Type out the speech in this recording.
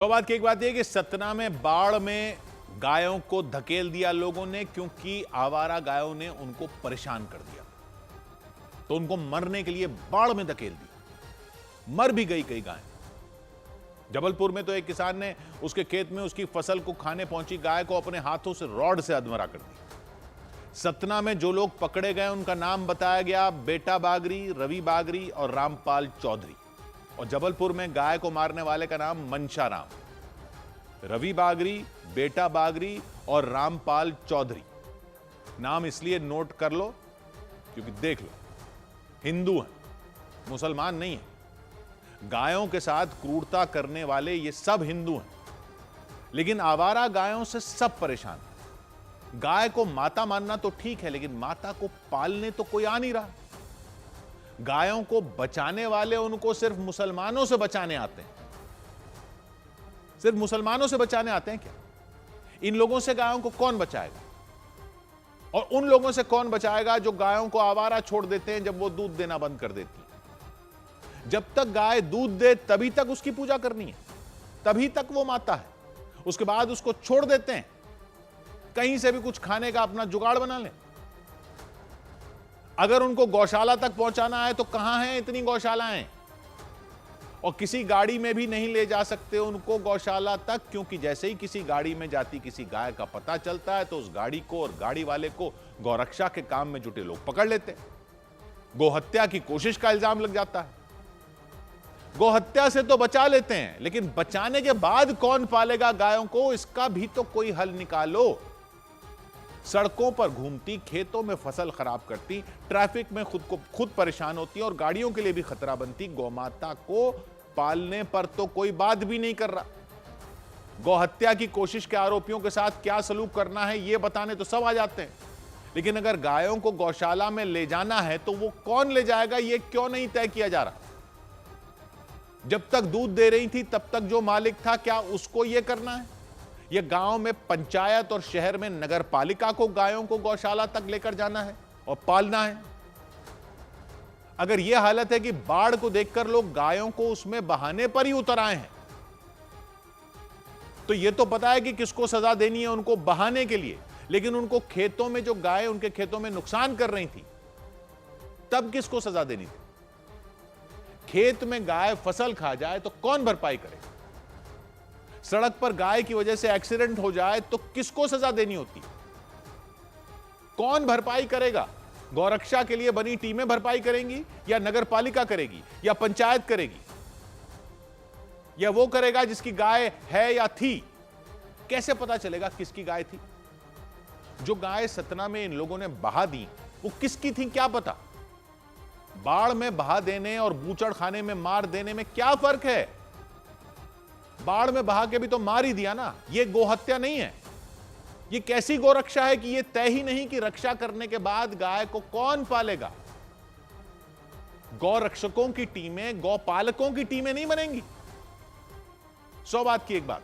तो बात की एक बात यह कि सतना में बाढ़ में गायों को धकेल दिया लोगों ने, क्योंकि आवारा गायों ने उनको परेशान कर दिया। तो उनको मरने के लिए बाढ़ में धकेल दिया, मर भी गई कई गायें। जबलपुर में तो एक किसान ने उसके खेत में उसकी फसल को खाने पहुंची गाय को अपने हाथों से रॉड से अधमरा कर दिया। सतना में जो लोग पकड़े गए उनका नाम बताया गया बेटा बागरी, रवि बागरी और रामपाल चौधरी। और जबलपुर में गाय को मारने वाले का नाम मनशा राम। रवि बागरी, बेटा बागरी और रामपाल चौधरी नाम इसलिए नोट कर लो क्योंकि देख लो, हिंदू हैं, मुसलमान नहीं है। गायों के साथ क्रूरता करने वाले ये सब हिंदू हैं, लेकिन आवारा गायों से सब परेशान हैं। गाय को माता मानना तो ठीक है, लेकिन माता को पालने तो कोई आ नहीं रहा। गायों को बचाने वाले उनको सिर्फ मुसलमानों से बचाने आते हैं। सिर्फ मुसलमानों से बचाने आते हैं क्या? इन लोगों से गायों को कौन बचाएगा? और उन लोगों से कौन बचाएगा जो गायों को आवारा छोड़ देते हैं जब वो दूध देना बंद कर देती है? जब तक गाय दूध दे तभी तक उसकी पूजा करनी है, तभी तक वो माता है। उसके बाद उसको छोड़ देते हैं, कहीं से भी कुछ खाने का अपना जुगाड़ बना लें। अगर उनको गौशाला तक पहुंचाना है तो कहां हैं इतनी गौशालाएं? और किसी गाड़ी में भी नहीं ले जा सकते उनको गौशाला तक, क्योंकि जैसे ही किसी गाड़ी में जाती किसी गाय का पता चलता है तो उस गाड़ी को और गाड़ी वाले को गौरक्षा के काम में जुटे लोग पकड़ लेते हैं। गोहत्या की कोशिश का इल्जाम लग जाता है। गोहत्या से तो बचा लेते हैं, लेकिन बचाने के बाद कौन पालेगा गायों को, इसका भी तो कोई हल निकालो। सड़कों पर घूमती, खेतों में फसल खराब करती, ट्रैफिक में खुद परेशान होती और गाड़ियों के लिए भी खतरा बनती गौमाता को पालने पर तो कोई बात भी नहीं कर रहा। गौहत्या की कोशिश के आरोपियों के साथ क्या सलूक करना है यह बताने तो सब आ जाते हैं, लेकिन अगर गायों को गौशाला में ले जाना है तो वो कौन ले जाएगा यह क्यों नहीं तय किया जा रहा? जब तक दूध दे रही थी तब तक जो मालिक था, क्या उसको यह करना है? यह गांव में पंचायत और शहर में नगर पालिका को गायों को गौशाला तक लेकर जाना है और पालना है। अगर यह हालत है कि बाढ़ को देखकर लोग गायों को उसमें बहाने पर ही उतर आए हैं, तो यह तो पता है कि किसको सजा देनी है उनको बहाने के लिए, लेकिन उनको खेतों में जो गायें उनके खेतों में नुकसान कर रही थी तब किसको सजा देनी थी? खेत में गाय फसल खा जाए तो कौन भरपाई करे? सड़क पर गाय की वजह से एक्सीडेंट हो जाए तो किसको सजा देनी होती? कौन भरपाई करेगा? गौरक्षा के लिए बनी टीमें भरपाई करेंगी, या नगर पालिका करेगी, या पंचायत करेगी, या वो करेगा जिसकी गाय है या थी? कैसे पता चलेगा किसकी गाय थी? जो गाय सतना में इन लोगों ने बहा दी वो किसकी थी क्या पता? बाढ़ में बहा देने और बूचड़ खाने में मार देने में क्या फर्क है? बाढ़ में बहा के भी तो मार ही दिया ना। ये गोहत्या नहीं है। ये कैसी गोरक्षा है कि ये तय ही नहीं कि रक्षा करने के बाद गाय को कौन पालेगा? गौ रक्षकों की टीमें, गौ पालकों की टीमें नहीं बनेंगी। 100 बात की एक बात।